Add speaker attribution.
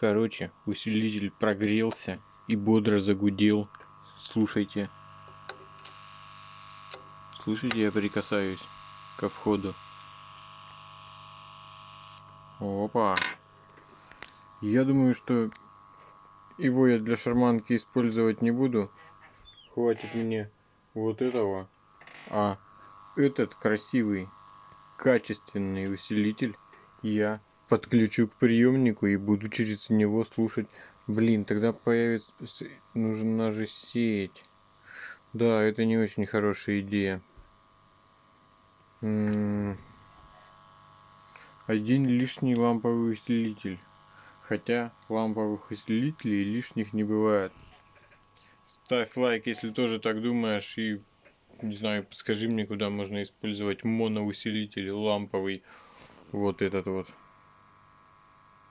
Speaker 1: Короче, усилитель прогрелся и бодро загудел. Слушайте. Слышите, я прикасаюсь ко входу. Опа. Я думаю, что его я для шарманки использовать не буду. Хватит мне вот этого. А этот красивый, качественный усилитель я подключу к приемнику и буду через него слушать. Блин, тогда появится... Нужна же сеть. Да, это не очень хорошая идея. Один лишний ламповый усилитель. Хотя ламповых усилителей лишних не бывает. Ставь лайк, если тоже так думаешь. И, не знаю, скажи мне, куда можно использовать моноусилитель ламповый. Вот этот вот.